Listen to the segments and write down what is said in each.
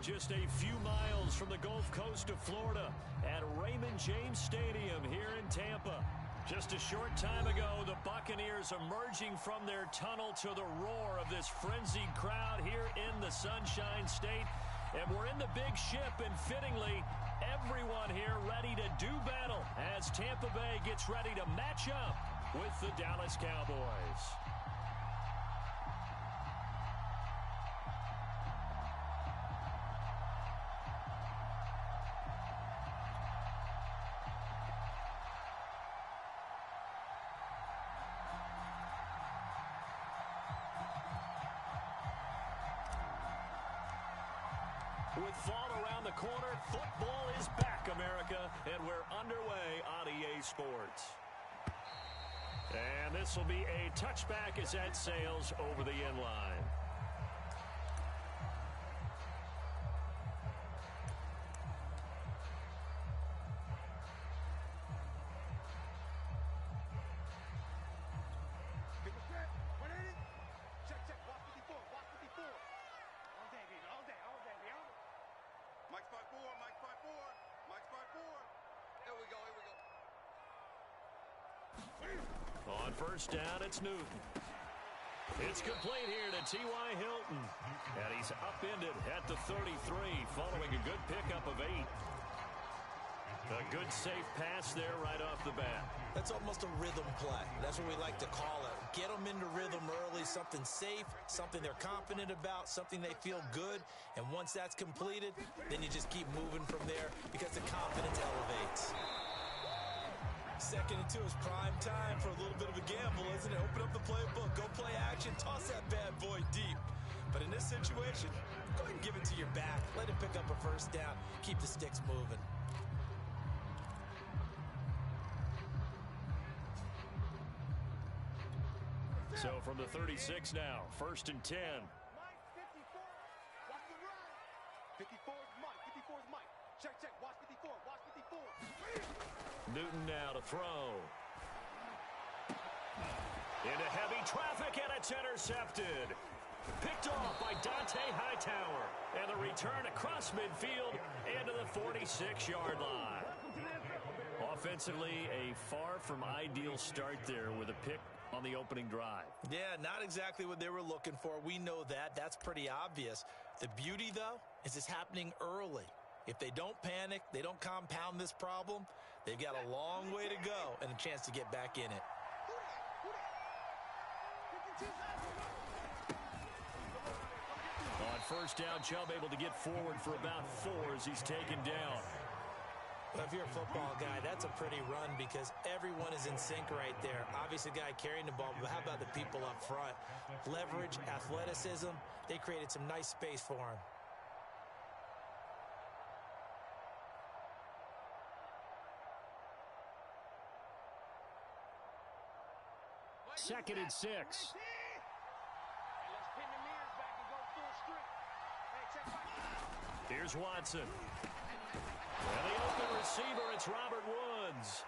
just a few miles from the Gulf Coast of Florida at Raymond James Stadium here in Tampa. Just a short time ago, the Buccaneers emerging from their tunnel to the roar of this frenzied crowd here in the Sunshine State. And we're in the big ship, and fittingly, everyone here ready to do battle as Tampa Bay gets ready to match up with the Dallas Cowboys. With fall around the corner, football is back, America, and we're underway on EA Sports. And this will be a touchback as that sails over the end line. On first down, it's Newton. It's complete here to T.Y. Hilton. And he's upended at the 33 following a good pickup of 8. A good safe pass there right off the bat. That's almost a rhythm play. That's what we like to call it. Get them into rhythm early, something safe, something they're confident about, something they feel good. And once that's completed, then you just keep moving from there because the confidence elevates. 2nd and 2 is prime time for a little bit of a gamble, isn't it? Open up the playbook, go play action, toss that bad boy deep. But in this situation, go ahead and give it to your back. Let him pick up a first down. Keep the sticks moving. So from the 36 now, 1st and 10. Mike, 54. Watch the run. 54 is Mike. 54 is Mike. Check, check. Watch 54. Watch 54. Newton now to throw. Into heavy traffic, and it's intercepted. Picked off by Dante Hightower. And the return across midfield into the 46-yard line. Offensively, a far from ideal start there with a pick on the opening drive. Yeah, not exactly what they were looking for. We know that. That's pretty obvious. The beauty, though, is it's happening early. If they don't panic, they don't compound this problem, they've got a long way to go and a chance to get back in it. On first down, Chubb able to get forward for about 4 as he's taken down. Well, if you're a football guy, that's a pretty run because everyone is in sync right there. Obviously, the guy carrying the ball, but how about the people up front? Leverage, athleticism, they created some nice space for him. Second and 6. Here's Watson. And the open receiver, it's Robert Woods.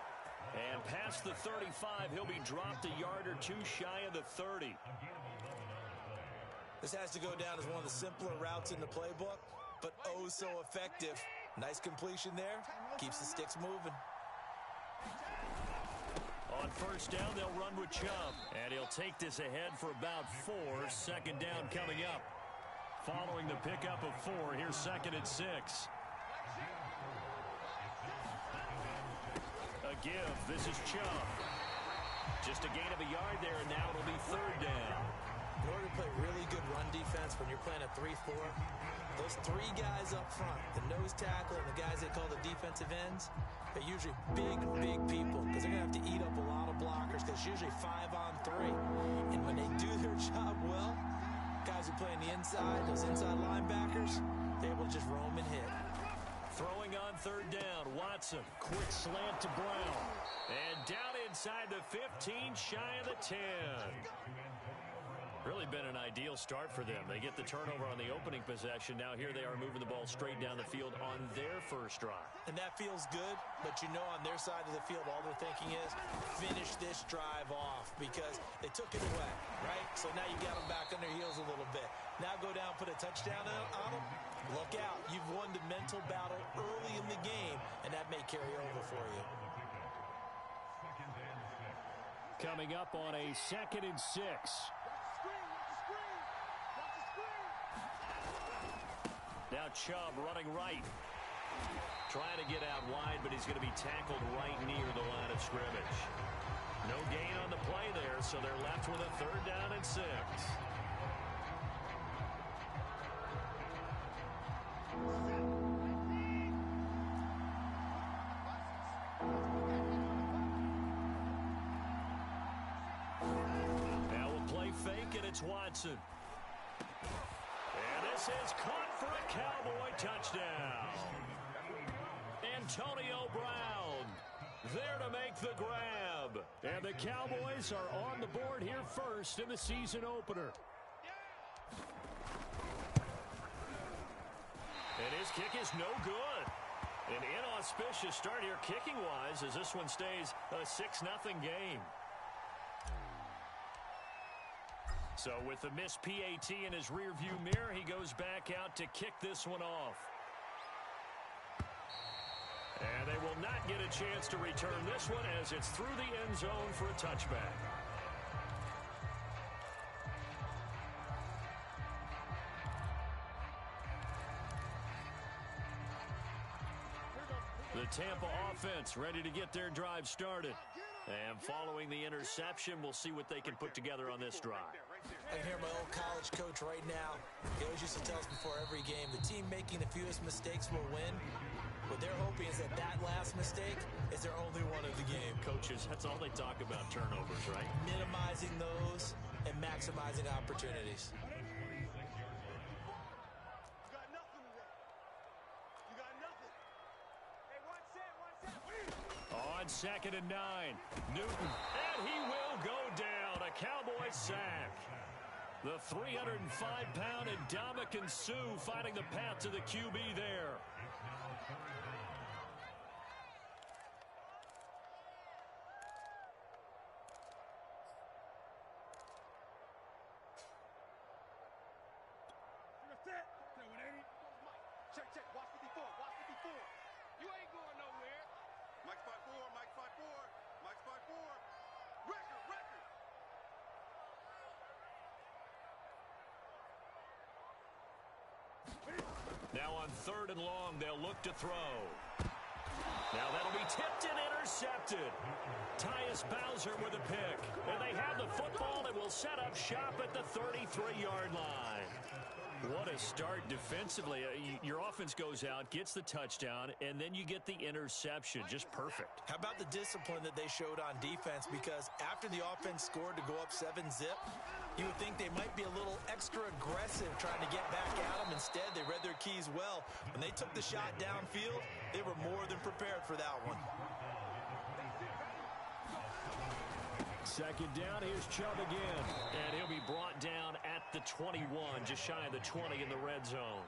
And past the 35, he'll be dropped a yard or 2 shy of the 30. This has to go down as one of the simpler routes in the playbook, but oh so effective. Nice completion there. Keeps the sticks moving. On first down, they'll run with Chubb. And he'll take this ahead for about 4. 2nd down coming up. Following the pickup of 4, here's 2nd and 6. A give. This is Chubb. Just a gain of a yard there, and now it'll be 3rd down. In order to play really good run defense when you're playing a 3-4, those 3 guys up front, the nose tackle and the guys they call the defensive ends, they're usually big, big people because they're going to have to eat up a lot of blockers because it's usually 5-on-3. And when they do their job well, guys who play on the inside, those inside linebackers, they're able to just roam and hit. Throwing on 3rd down, Watson. Quick slant to Brown. And down inside the 15, shy of the 10. Really been an ideal start for them. They get the turnover on the opening possession. Now here they are moving the ball straight down the field on their first drive. And that feels good, but you know on their side of the field all they're thinking is finish this drive off because they took it away, right? So now you got them back on their heels a little bit. Now go down, put a touchdown on them. Look out. won the mental battle early in the game, and that may carry over for you. Coming up on a 2nd and 6. Now Chubb running right. Trying to get out wide, but he's going to be tackled right near the line of scrimmage. No gain on the play there, so they're left with a 3rd down and 6. Now we'll play fake, and it's Watson. And this is caught for a Cowboy touchdown. Antonio Brown there to make the grab. And the Cowboys are on the board here first in the season opener. And his kick is no good. An inauspicious start here kicking-wise as this one stays a 6-0 game. So with the missed PAT in his rearview mirror, he goes back out to kick this one off. And they will not get a chance to return this one as it's through the end zone for a touchback. The Tampa offense ready to get their drive started. And following the interception, we'll see what they can put together on this drive. I can hear my old college coach right now. He always used to tell us before every game, the team making the fewest mistakes will win. What they're hoping is that last mistake is their only one of the game. Coaches, that's all they talk about, turnovers, right? Minimizing those and maximizing opportunities. On 2nd and 9, Newton, and he will go down. A Cowboy sack. The 305-pound Ndamukong Suh finding the path to the QB there. Check, check, watch 54, watch 54. You ain't going nowhere. Mike 5-4, Mike 5-4, Mike 5-4. Record. Now on 3rd and long, they'll look to throw. Now that'll be tipped and intercepted. Tyus Bowser with a pick. And they have the football and will set up shop at the 33-yard line. What a start defensively. Your offense goes out, gets the touchdown, and then you get the interception. Just perfect. How about the discipline that they showed on defense? Because after the offense scored to go up 7-zip, you would think they might be a little extra aggressive trying to get back at them. Instead, they read their keys well. When they took the shot downfield, they were more than prepared for that one. 2nd down, here's Chubb again. And he'll be brought down at the 21, just shy of the 20 in the red zone.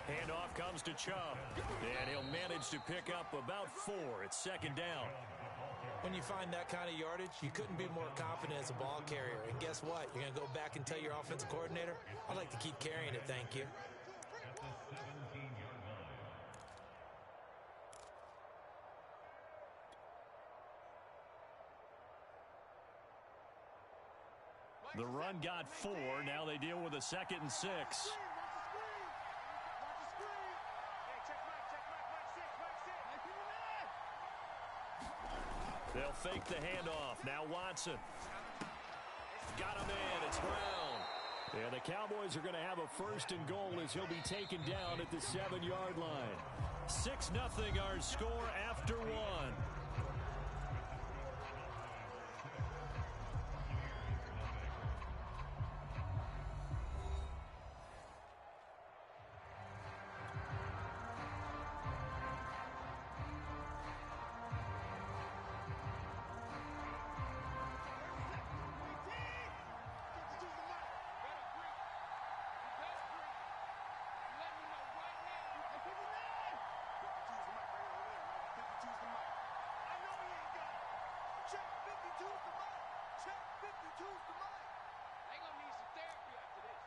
Handoff comes to Chubb. And he'll manage to pick up about 4. It's 2nd down. When you find that kind of yardage, you couldn't be more confident as a ball carrier. And guess what? You're going to go back and tell your offensive coordinator, I'd like to keep carrying it, thank you. The run got 4. Now they deal with a 2nd and 6. They'll fake the handoff. Now Watson. Got him in. It's Brown. And the Cowboys are going to have a 1st and goal as he'll be taken down at the 7-yard line. 6-0 our score after 1. Check 52's the mic. They gonna need some therapy after this.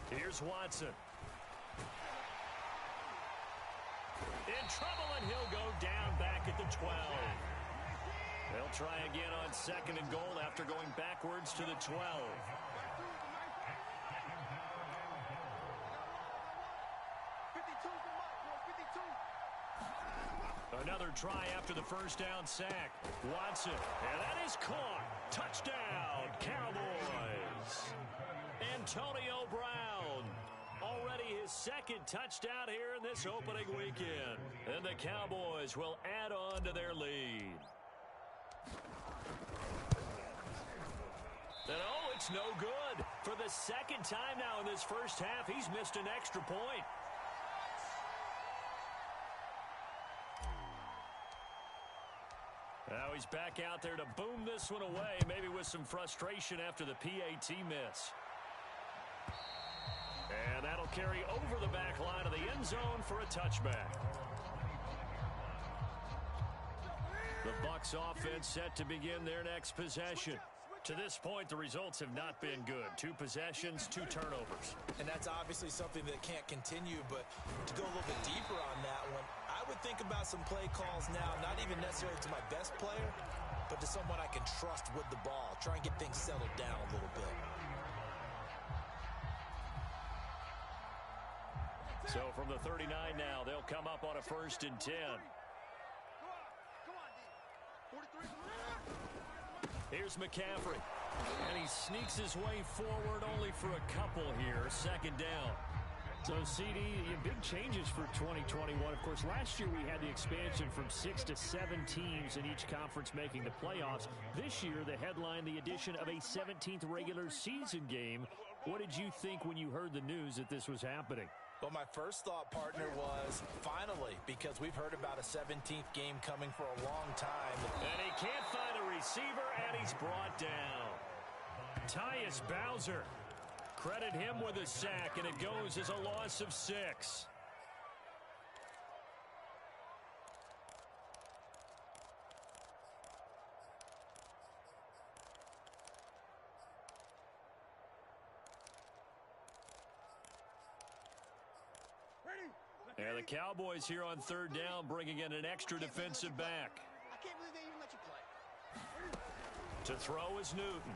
Here's Watson. In trouble, and he'll go down back at the 12. They'll try again on 2nd and goal after going backwards to the 12. Another try after the first down sack. Watson, and that is caught. Touchdown, Cowboys. Antonio Brown, already his 2nd touchdown here in this opening weekend. And the Cowboys will add on to their lead. And oh, it's no good. For the 2nd time now in this first half, he's missed an extra point. Now he's back out there to boom this one away, maybe with some frustration after the PAT miss. And that'll carry over the back line of the end zone for a touchback. The Bucs offense set to begin their next possession. To this point, the results have not been good. 2 possessions, 2 turnovers. And that's obviously something that can't continue, but to go a little bit deeper on that one, I would think about some play calls now, not even necessarily to my best player, but to someone I can trust with the ball. Try and get things settled down a little bit. So from the 39 now, they'll come up on a 1st and 10. Here's McCaffrey, and he sneaks his way forward only for a couple here. 2nd down. So, CD, big changes for 2021. Of course, last year we had the expansion from 6 to 7 teams in each conference making the playoffs. This year, the headline, the addition of a 17th regular season game. What did you think when you heard the news that this was happening? Well, my first thought, partner, was finally, because we've heard about a 17th game coming for a long time. And he can't find a receiver, and he's brought down. Tyus Bowser. Credit him with a sack, and it goes as a loss of 6. And the Cowboys here on 3rd down, bringing in an extra defensive back. I can't believe they even let you play. To throw is Newton.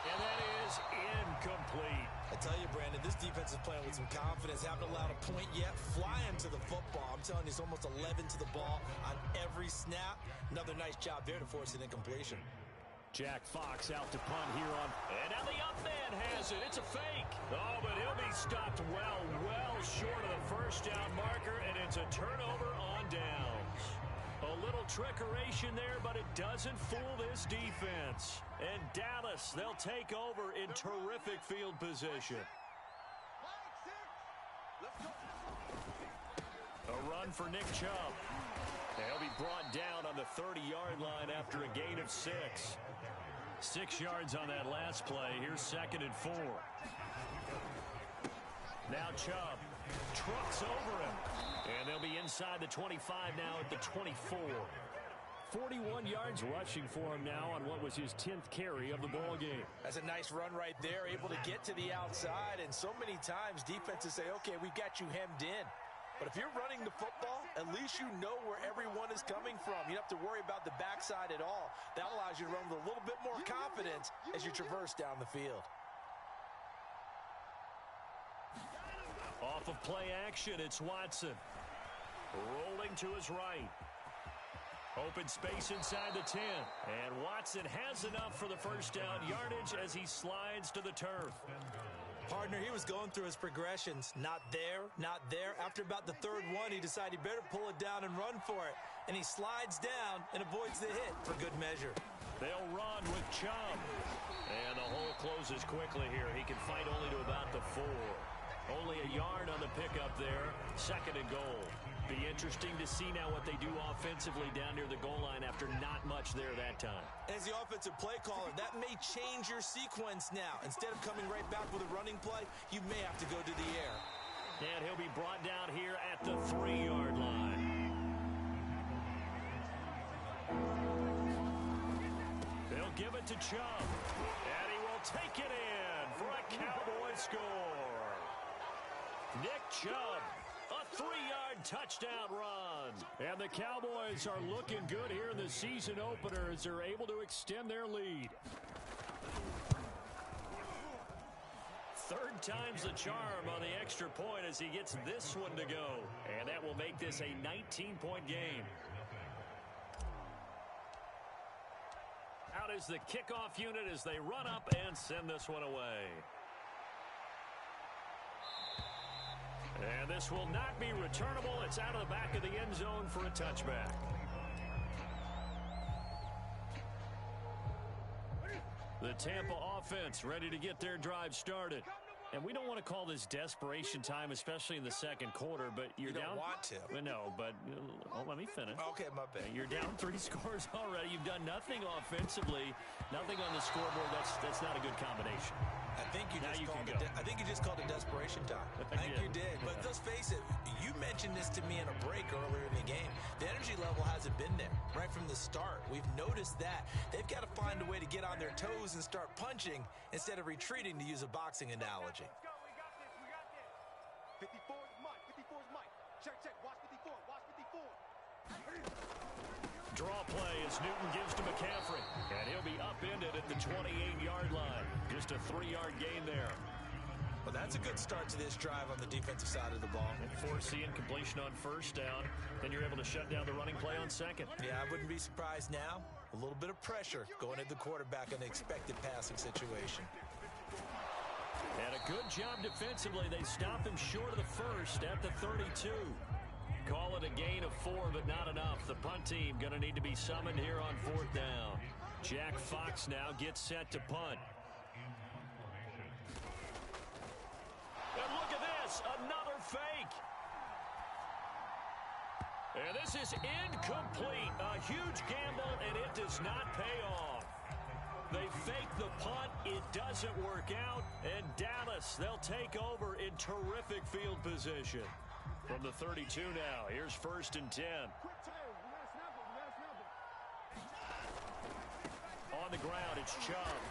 And that is incomplete. I tell you, Brandon, this defense is playing with some confidence. Haven't allowed a point yet. Flying to the football. I'm telling you, it's almost 11 to the ball on every snap. Another nice job there to force an incompletion. Jack Fox out to punt here on. And now the up man has it. It's a fake. Oh, but he'll be stopped well short of the first down marker, and it's a turnover on downs. A little trickeration there, but it doesn't fool this defense. And Dallas, they'll take over in terrific field position. A run for Nick Chubb. They'll be brought down on the 30-yard line after a gain of 6. 6 yards on that last play. Here's 2nd and 4. Now Chubb trucks over him. And they'll be inside the 25 now at the 24. 41 yards rushing for him now on what was his 10th carry of the ball game. That's a nice run right there, able to get to the outside. And so many times defenses say, okay, we've got you hemmed in. But if you're running the football, at least you know where everyone is coming from. You don't have to worry about the backside at all. That allows you to run with a little bit more confidence as you traverse down the field. Off of play action, it's Watson. Rolling to his right. Open space inside the 10. And Watson has enough for the first down yardage as he slides to the turf. Partner, he was going through his progressions. Not there, not there. After about the 3rd one, he decided he better pull it down and run for it. And he slides down and avoids the hit for good measure. They'll run with Chubb. And the hole closes quickly here. He can fight only to about the 4. Only a yard on the pickup there. 2nd and goal. Be interesting to see now what they do offensively down near the goal line after not much there that time. As the offensive play caller, that may change your sequence now. Instead of coming right back with a running play, you may have to go to the air. And he'll be brought down here at the 3-yard line. They'll give it to Chubb. And he will take it in for a Cowboy score. Nick Chubb, a 3-yard touchdown run. And the Cowboys are looking good here in the season opener as they're able to extend their lead. Third time's the charm on the extra point as he gets this one to go. And that will make this a 19-point game. Out is the kickoff unit as they run up and send this one away. And this will not be returnable. It's out of the back of the end zone for a touchback. The Tampa offense ready to get their drive started. And we don't want to call this desperation time, especially in the second quarter, but you're down. You don't want to. No, but let me finish. Okay, my bad. You're down 3 scores already. You've done nothing offensively, nothing on the scoreboard. That's not a good combination. I think you just called it desperation time. I think you did. But let's face it, you mentioned this to me in a break earlier in the game. The energy level hasn't been there right from the start. We've noticed that. They've got to find a way to get on their toes and start punching instead of retreating, to use a boxing analogy. Let's go. We got this. We got this. 54 is Mike. 54 is Mike. Check. Watch 54. Watch 54. Draw play as Newton gives to McCaffrey. And he'll be upended at the 28-yard line. Just a 3-yard gain there. Well, that's a good start to this drive on the defensive side of the ball. And forcing completion on first down. Then you're able to shut down the running play on second. Yeah, I wouldn't be surprised now. A little bit of pressure going at the quarterback in an expected passing situation. And a good job defensively. They stop him short of the first at the 32. Call it a gain of 4, but not enough. The punt team going to need to be summoned here on 4th down. Jack Fox now gets set to punt. And look at this, another fake. And this is incomplete. A huge gamble, and it does not pay off. They fake the punt. It doesn't work out. And Dallas, they'll take over in terrific field position. From the 32 now, here's 1st and 10. On the ground, it's Chubb.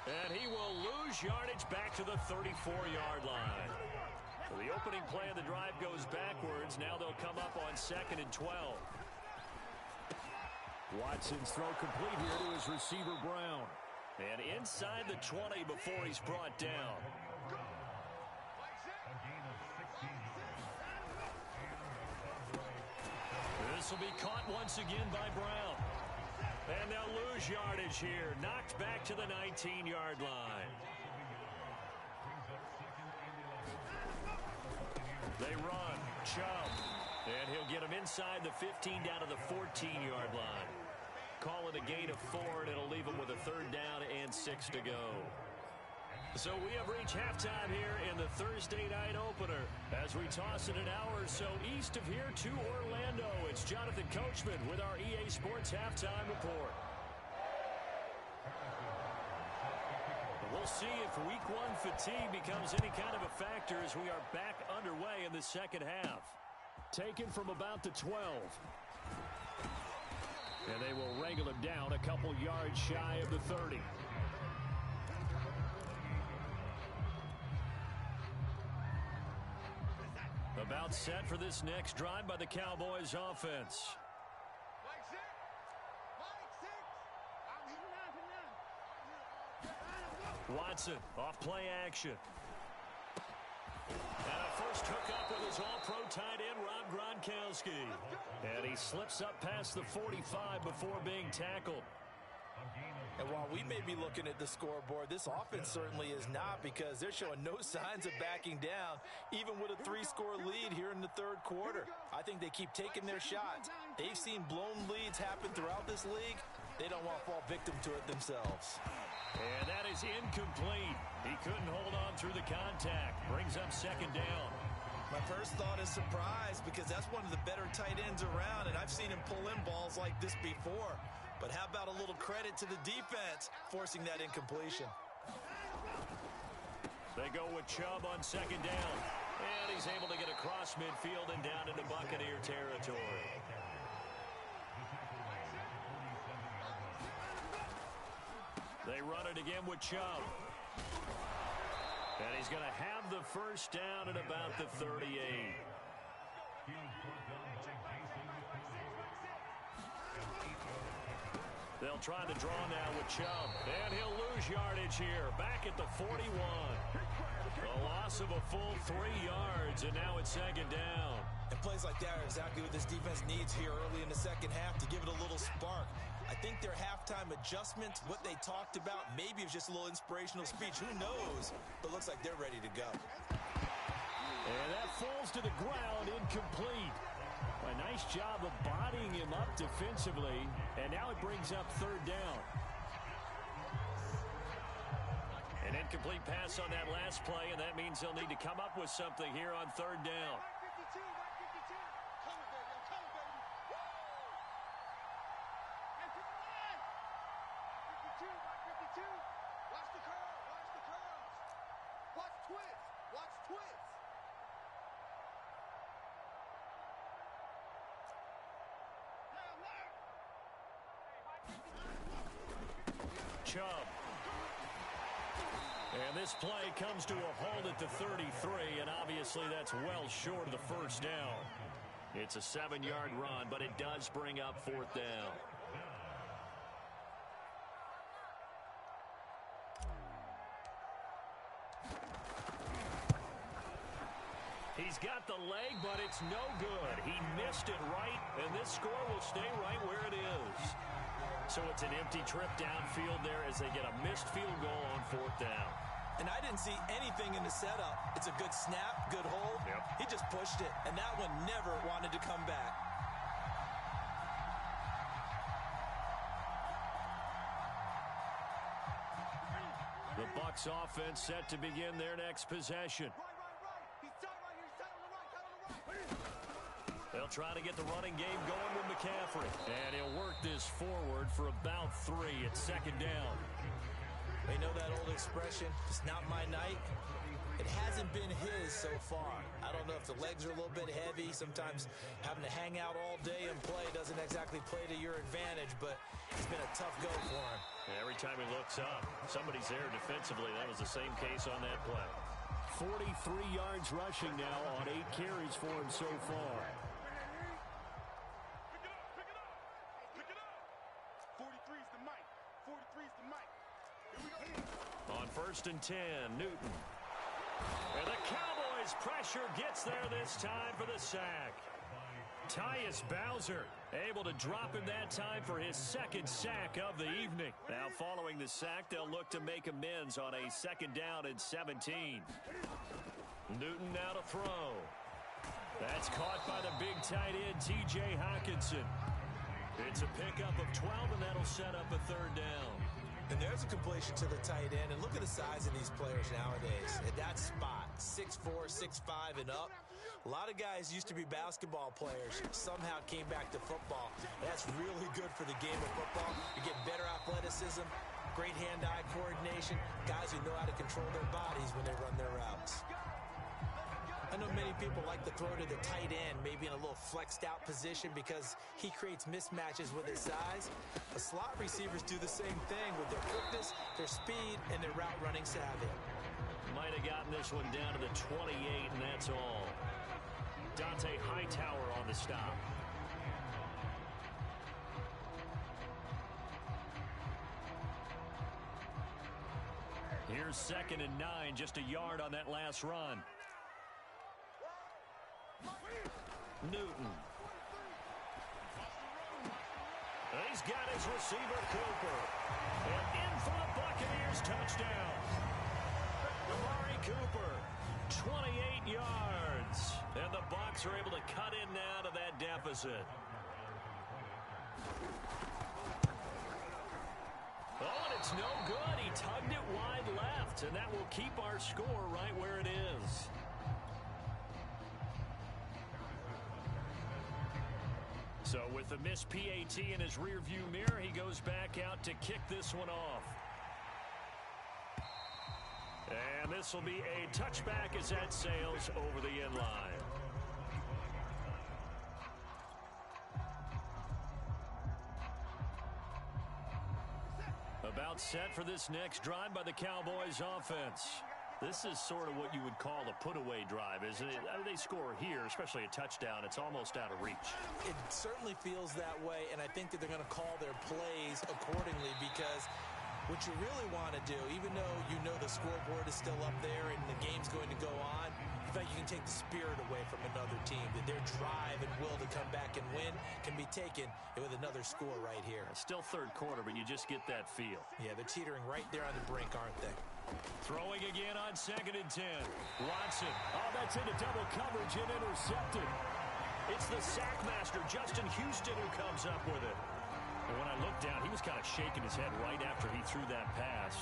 And he will lose yardage back to the 34-yard line. So the opening play of the drive goes backwards. Now they'll come up on 2nd and 12. Watson's throw complete here to his receiver, Brown. And inside the 20 before he's brought down. This will be caught once again by Brown. And they'll lose yardage here. Knocked back to the 19-yard line. They run. Chubb. And he'll get him inside the 15 down to the 14-yard line. Call it a gain of 4, and it'll leave him with a 3rd down and 6 to go. So we have reached halftime here in the Thursday night opener. As we toss it an hour or so east of here to Orlando, it's Jonathan Coachman with our EA Sports Halftime Report. We'll see if Week 1 fatigue becomes any kind of a factor as we are back underway in the second half. Taken from about the 12. And they will wrangle him down a couple yards shy of the 30. About set for this next drive by the Cowboys offense. Watson off play action. And a first hookup with his all-pro tight end, Rob Gronkowski. And he slips up past the 45 before being tackled. And while we may be looking at the scoreboard, this offense certainly is not, because they're showing no signs of backing down, even with a 3-score lead here in the 3rd quarter. I think they keep taking their shots. They've seen blown leads happen throughout this league. They don't want to fall victim to it themselves. And that is incomplete. He couldn't hold on through the contact. Brings up 2nd down. My first thought is surprise, because that's one of the better tight ends around, and I've seen him pull in balls like this before. But how about a little credit to the defense forcing that incompletion? They go with Chubb on 2nd down. And he's able to get across midfield and down into Buccaneer territory. They run it again with Chubb. He's going to have the first down at about the 38. They'll try the draw now with Chubb. And he'll lose yardage here. Back at the 41. A loss of a full 3 yards, and now it's second down. And plays like that are exactly what this defense needs here early in the second half to give it a little spark. I think their halftime adjustments, what they talked about, maybe it's just a little inspirational speech. Who knows? But looks like they're ready to go. And that falls to the ground, incomplete. A nice job of bodying him up defensively, and now it brings up third down. An incomplete pass on that last play, and that means they'll need to come up with something here on third down. Chubb. And this play comes to a halt at the 33, and obviously that's well short of the first down. It's a 7-yard run, but it does bring up fourth down. He's got the leg, but it's no good. He missed it right, and this score will stay right where it is. So it's an empty trip downfield there as they get a missed field goal on fourth down. And I didn't see anything in the setup. It's a good snap, good hold. Yep. He just pushed it, and that one never wanted to come back. The Bucs offense set to begin their next possession. They'll try to get the running game going with McCaffrey. And he'll work this forward for about 3 at second down. They know that old expression, it's not my night. It hasn't been his so far. I don't know if the legs are a little bit heavy. Sometimes having to hang out all day and play doesn't exactly play to your advantage, but it's been a tough go for him. Every time he looks up, somebody's there defensively. That was the same case on that play. 43 yards rushing now on 8 carries for him so far. On 1st and 10, Newton. And the Cowboys' pressure gets there this time for the sack. Tyus Bowser able to drop him that time for his second sack of the evening. Now following the sack, they'll look to make amends on a second down and 17. Newton now to throw. That's caught by the big tight end, T.J. Hockenson. It's a pickup of 12, and that'll set up a third down. And there's a completion to the tight end. And look at the size of these players nowadays. At that spot, 6'4", 6'5", and up. A lot of guys used to be basketball players, somehow came back to football. And that's really good for the game of football. You get better athleticism, great hand-eye coordination, guys who know how to control their bodies when they run their routes. I know many people like to throw to the tight end, maybe in a little flexed out position because he creates mismatches with his size. The slot receivers do the same thing with their quickness, their speed, and their route running savvy. Might have gotten this one down to the 28, and that's all. Dante Hightower on the stop. Here's 2nd and 9, just a yard on that last run. Newton. He's got his receiver, Cooper. And in for the Buccaneers touchdown. Amari Cooper, 28 yards. And the Bucs are able to cut in now to that deficit. Oh, and it's no good. He tugged it wide left, and that will keep our score right where it is. So with the missed PAT in his rearview mirror, he goes back out to kick this one off. And this will be a touchback as that sails over the end line. About set for this next drive by the Cowboys offense. This is sort of what you would call a put-away drive, isn't it? I mean, they score here, especially a touchdown. It's almost out of reach. It certainly feels that way, and I think that they're going to call their plays accordingly, because what you really want to do, even though you know the scoreboard is still up there and the game's going to go on, in fact, you can take the spirit away from another team, that their drive and will to come back and win can be taken with another score right here. Still third quarter, but you just get that feel. Yeah, they're teetering right there on the brink, aren't they? Throwing again on 2nd and 10. Watson. Oh, that's into double coverage and intercepted. It's the sack master, Justin Houston, who comes up with it. And when I looked down, he was kind of shaking his head right after he threw that pass.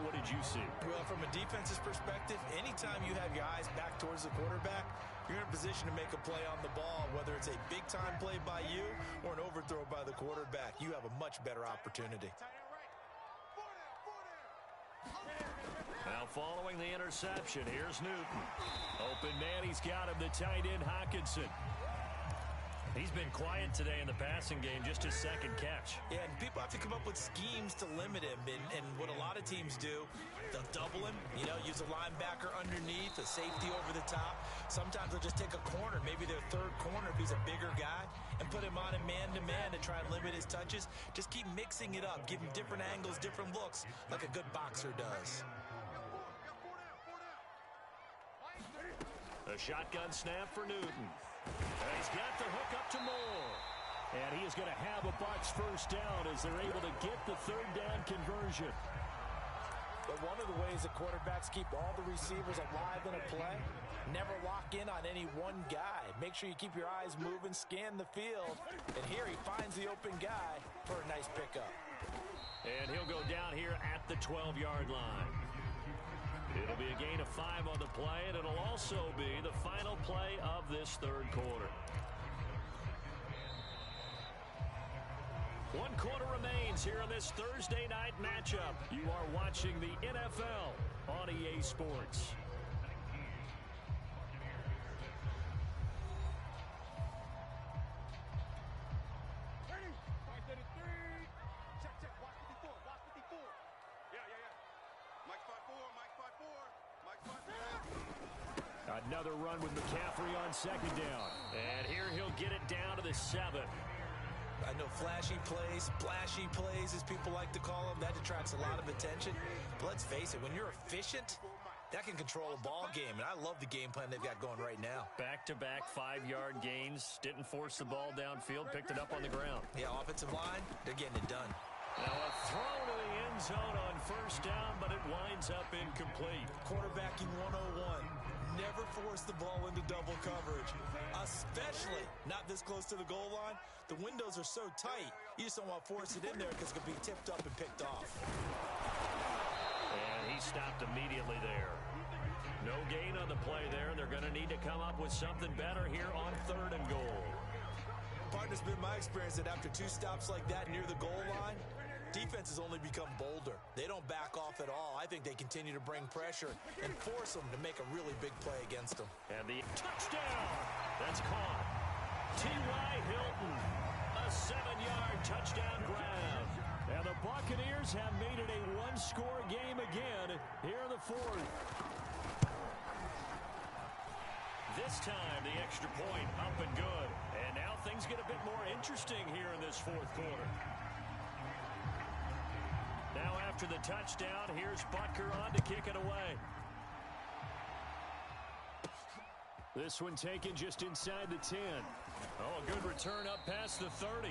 What did you see? Well, from a defense's perspective, anytime you have your eyes back towards the quarterback, you're in a position to make a play on the ball, whether it's a big-time play by you or an overthrow by the quarterback. You have a much better opportunity. Now following the interception, here's Newton. Open man, he's got him, the tight end Hockenson. He's been quiet today in the passing game, just his second catch. Yeah, and people have to come up with schemes to limit him. And what a lot of teams do, they'll double him, use a linebacker underneath, a safety over the top. Sometimes they'll just take a corner, maybe their third corner if he's a bigger guy, and put him on a man-to-man to try and limit his touches. Just keep mixing it up, give him different angles, different looks, like a good boxer does. A shotgun snap for Newton. And he's got the hook up to Moore. And he is going to have a Bucs first down as they're able to get the third down conversion. But one of the ways that quarterbacks keep all the receivers alive in a play, never lock in on any one guy. Make sure you keep your eyes moving, scan the field. And here he finds the open guy for a nice pickup. And he'll go down here at the 12-yard line. It'll be a gain of 5 on the play, and it'll also be the final play of this third quarter. 1 quarter remains here in this Thursday night matchup. You are watching the NFL on EA Sports. Another run with McCaffrey on 2nd down. And here he'll get it down to the 7. I know flashy plays, splashy plays, as people like to call them, that attracts a lot of attention. But let's face it, when you're efficient, that can control a ball game. And I love the game plan they've got going right now. Back-to-back 5-yard gains. Didn't force the ball downfield. Picked it up on the ground. Yeah, offensive line, they're getting it done. Now a throw to the end zone on first down, but it winds up incomplete. Quarterbacking 101. Never force the ball into double coverage, especially not this close to the goal line. The windows are so tight, you just don't want to force it in there because it could be tipped up and picked off. And he stopped immediately there. No gain on the play there. They're going to need to come up with something better here on 3rd and goal. Partner, it's been my experience that after 2 stops like that near the goal line, defenses only become bolder. They don't back off at all. I think they continue to bring pressure and force them to make a really big play against them. And the touchdown. That's caught. T.Y. Hilton. A 7-yard touchdown grab. And the Buccaneers have made it a 1-score game again here in the 4th. This time the extra point up and good. And now things get a bit more interesting here in this 4th quarter. Now after the touchdown, here's Butker on to kick it away. This one taken just inside the 10. Oh, a good return up past the 30.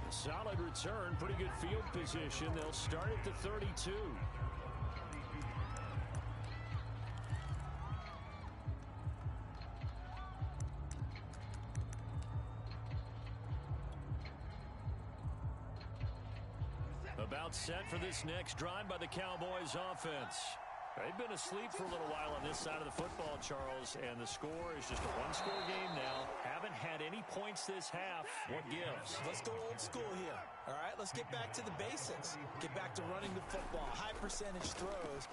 A solid return, pretty good field position. They'll start at the 32. About set for this next drive by the Cowboys offense. They've been asleep for a little while on this side of the football, Charles, and the score is just a 1-score game now. Haven't had any points this half. What gives? Let's go old school here. All right, let's get back to the basics. Get back to running the football, high percentage throws.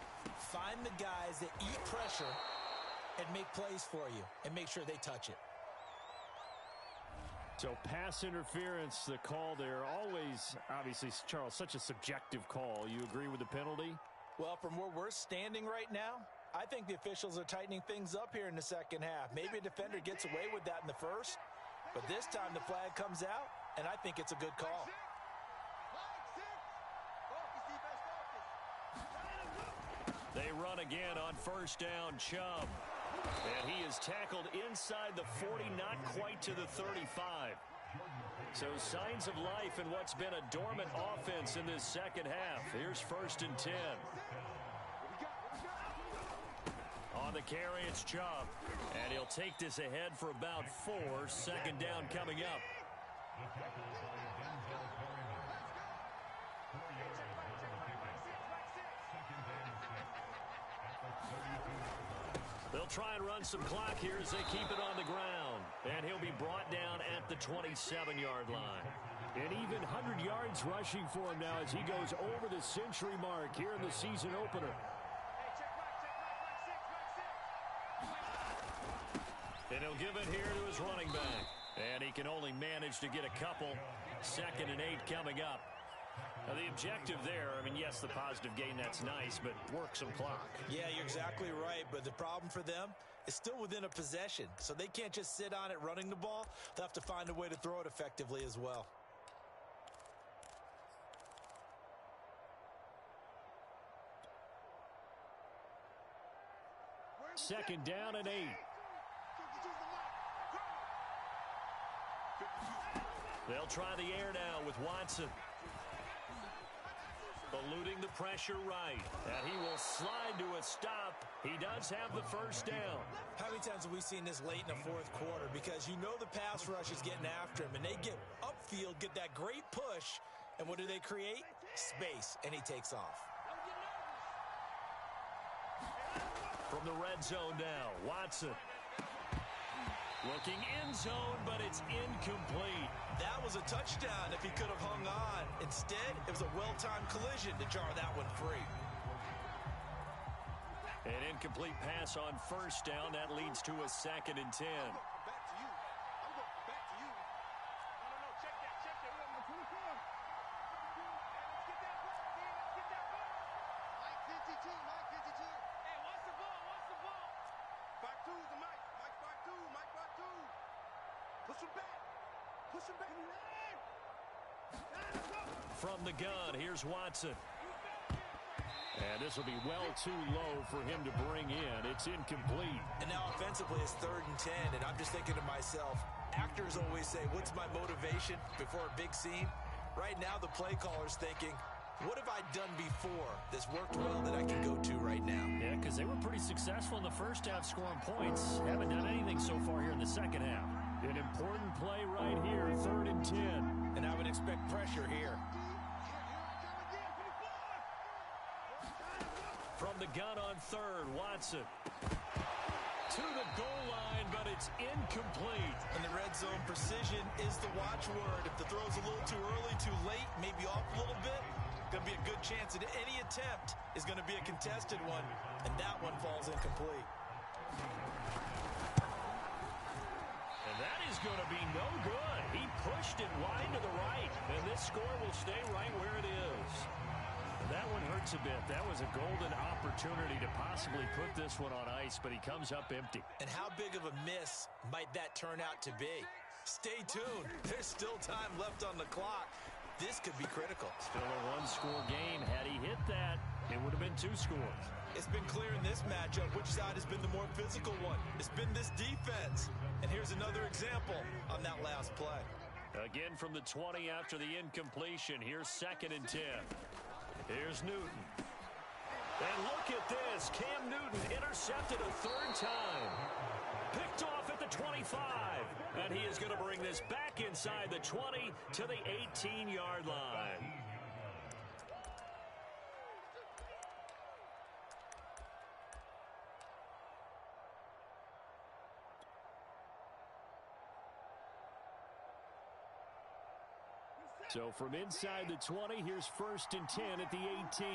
Find the guys that eat pressure and make plays for you and make sure they touch it. So pass interference, the call there, always, obviously, Charles, such a subjective call. You agree with the penalty? Well, from where we're standing right now, I think the officials are tightening things up here in the second half. Maybe a defender gets away with that in the first, but this time the flag comes out, and I think it's a good call. They run again on first down, Chubb. And he is tackled inside the 40, not quite to the 35. So signs of life in what's been a dormant offense in this second half. Here's 1st and 10. On the carry, it's Chubb. And he'll take this ahead for about 4. 2nd down coming up. They'll try and run some clock here as they keep it on the ground. And he'll be brought down at the 27-yard line. And even 100 yards rushing for him now as he goes over the century mark here in the season opener. And he'll give it here to his running back. And he can only manage to get a couple. 2nd and 8 coming up. Now, the objective there, I mean, yes, the positive gain, that's nice, but work some clock. Yeah, you're exactly right, but the problem for them is still within a possession, so they can't just sit on it running the ball. They'll have to find a way to throw it effectively as well. Second down and 8. They'll try the air now with Watson. Eluding the pressure right. And he will slide to a stop. He does have the first down. How many times have we seen this late in the fourth quarter? Because you know the pass rush is getting after him, and they get upfield, get that great push, and what do they create? Space, and he takes off. From the red zone now, Watson. Looking in zone, but it's incomplete. That was a touchdown if he could have hung on. Instead, it was a well-timed collision to jar that one free. An incomplete pass on first down. That leads to a 2nd and 10. Back to you. I'm going back to you. No, check that. We're on the 24. Hey, let's get that ball, man. Let's get that ball. Mike 52. Hey, what's the ball? 5-2 is the Mike. Mike 5-2. Push him back. From the gun, here's Watson. And this will be well too low for him to bring in. It's incomplete. And now offensively it's 3rd and 10, and I'm just thinking to myself, actors always say, what's my motivation before a big scene? Right now the play caller's thinking, what have I done before that's worked well that I can go to right now? Yeah, because they were pretty successful in the first half scoring points. Haven't done anything so far here in the second half. An important play right here, 3rd and 10. And I would expect pressure here. From the gun on 3rd, Watson. To the goal line, but it's incomplete. In the red zone, precision is the watchword. If the throw's a little too early, too late, maybe off a little bit, going to be a good chance that any attempt is going to be a contested one, and that one falls incomplete. And that is going to be no good. He pushed it wide to the right, and this score will stay right where it is. That one hurts a bit. That was a golden opportunity to possibly put this one on ice, but he comes up empty. And how big of a miss might that turn out to be? Stay tuned. There's still time left on the clock. This could be critical. Still a one-score game. Had he hit that, it would have been 2 scores. It's been clear in this matchup which side has been the more physical one. It's been this defense. And here's another example on that last play. Again from the 20 after the incompletion. Here's 2nd and 10. Here's Newton. And look at this. Cam Newton intercepted a 3rd time. Picked off at the 25. And he is going to bring this back inside the 20 to the 18-yard line. So from inside the 20, here's 1st and 10 at the 18.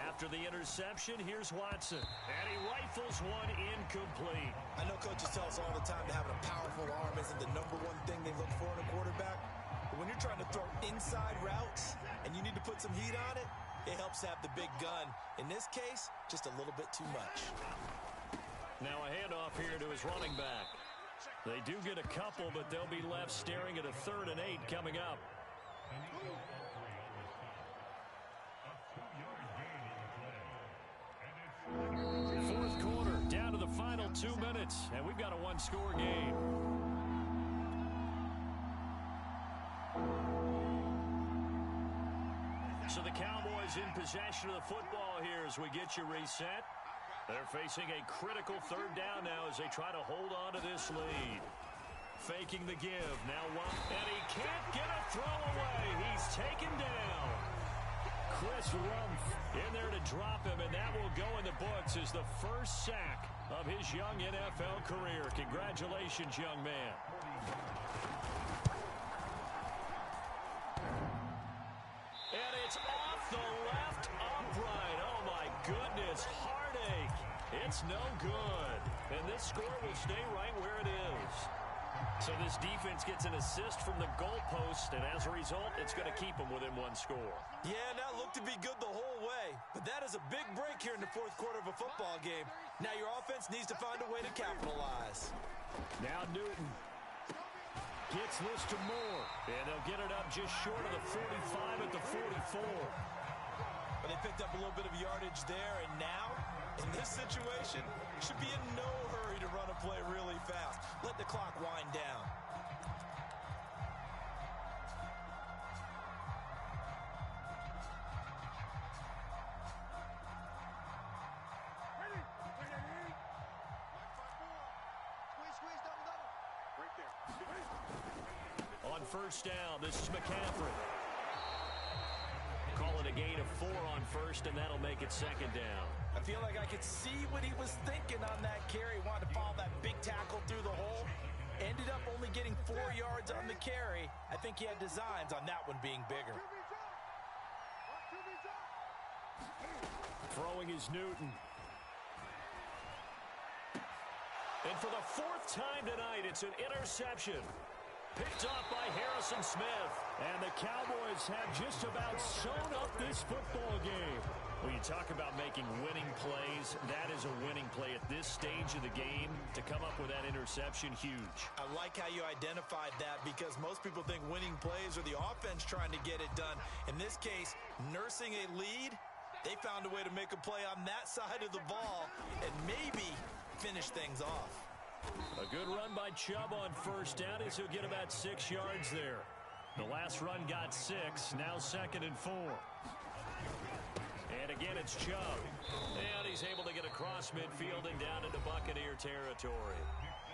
After the interception, here's Watson. And he rifles one incomplete. I know coaches tell us all the time that having a powerful arm isn't the #1 thing they look for in a quarterback. when you're trying to throw inside routes and you need to put some heat on it, it helps have the big gun. In this case, just a little bit too much. Now a handoff here to his running back. They do get a couple, but they'll be left staring at a 3rd and 8 coming up. Fourth quarter, down to the final 2 minutes, and we've got a one-score game. So the Cowboys in possession of the football here as we get you reset. They're facing a critical 3rd down now as they try to hold on to this lead. Faking the give. Now one. And he can't get a throw away. He's taken down. Chris Rumpf in there to drop him, and that will go in the books as the first sack of his young NFL career. Congratulations, young man. And it's off the left upright. Oh, my goodness. Heartache. It's no good. And this score will stay right where it is. So this defense gets an assist from the goalpost, and as a result, it's going to keep them within one score. Yeah, that looked to be good the whole way. But that is a big break here in the fourth quarter of a football game. Now your offense needs to find a way to capitalize. Now Newton gets this to Moore, and they'll get it up just short of the 45 at the 44. But they picked up a little bit of yardage there, and now, in this situation, should be in no hurry to run a play really fast. Let the clock wind down. On first down, this is McCaffrey. Call it a gain of 4 on first, and that'll make it 2nd down. I feel like I could see what he was thinking on that carry. Wanted to follow that big tackle through the hole. Ended up only getting 4 yards on the carry. I think he had designs on that one being bigger. Throwing is Newton. And for the 4th time tonight, it's an interception. Picked off by Harrison Smith. And the Cowboys have just about sewn up this football game. When you talk about making winning plays, that is a winning play at this stage of the game. To come up with that interception, huge. I like how you identified that because most people think winning plays are the offense trying to get it done. In this case, nursing a lead, they found a way to make a play on that side of the ball and maybe finish things off. A good run by Chubb on first down as he'll get about 6 yards there. The last run got 6, now 2nd and 4. And again, it's Chubb. And he's able to get across midfield and down into Buccaneer territory.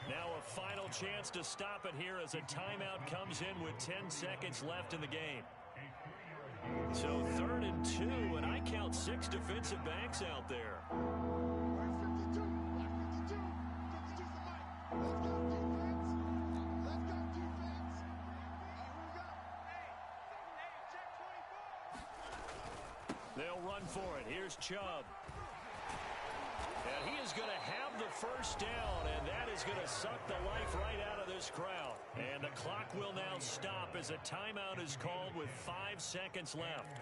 Now a final chance to stop it here as a timeout comes in with 10 seconds left in the game. So 3rd and 2, and I count 6 defensive backs out there. They'll run for it. Here's Chubb. And he is going to have the first down, and that is going to suck the life right out of this crowd. And the clock will now stop as a timeout is called with 5 seconds left.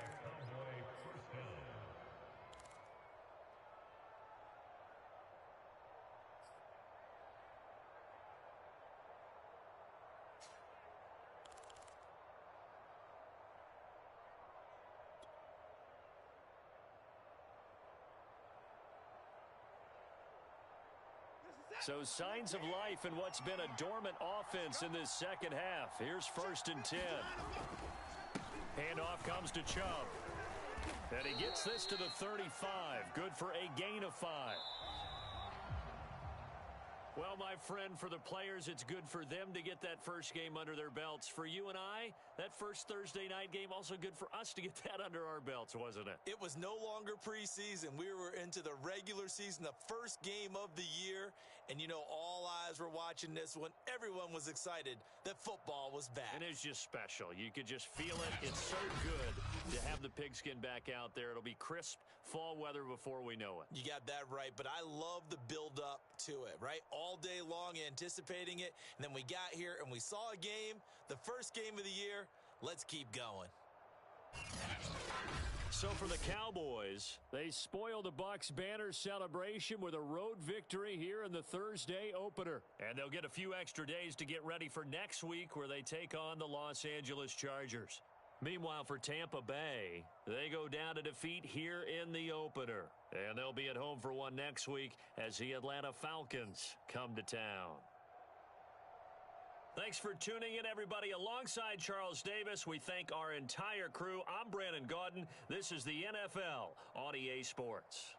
So signs of life in what's been a dormant offense in this second half. Here's 1st and 10. Handoff comes to Chubb. And he gets this to the 35. Good for a gain of 5. Well, my friend, for the players, it's good for them to get that first game under their belts. For you and I, that first Thursday night game, also good for us to get that under our belts, wasn't it? It was no longer preseason. We were into the regular season, the first game of the year. And, you know, all eyes were watching this one. Everyone was excited that football was back. And it's just special. You could just feel it. It's so good to have the pigskin back out there. It'll be crisp fall weather before we know it. You got that right, but I love the build-up to it, right? All day long anticipating it, and then we got here and we saw a game, the first game of the year. Let's keep going. So for the Cowboys, they spoiled the Bucs banner celebration with a road victory here in the Thursday opener. And they'll get a few extra days to get ready for next week where they take on the Los Angeles Chargers. Meanwhile, for Tampa Bay, they go down to defeat here in the opener. And they'll be at home for one next week as the Atlanta Falcons come to town. Thanks for tuning in, everybody. Alongside Charles Davis, we thank our entire crew. I'm Brandon Gaudin. This is the NFL on EA Sports.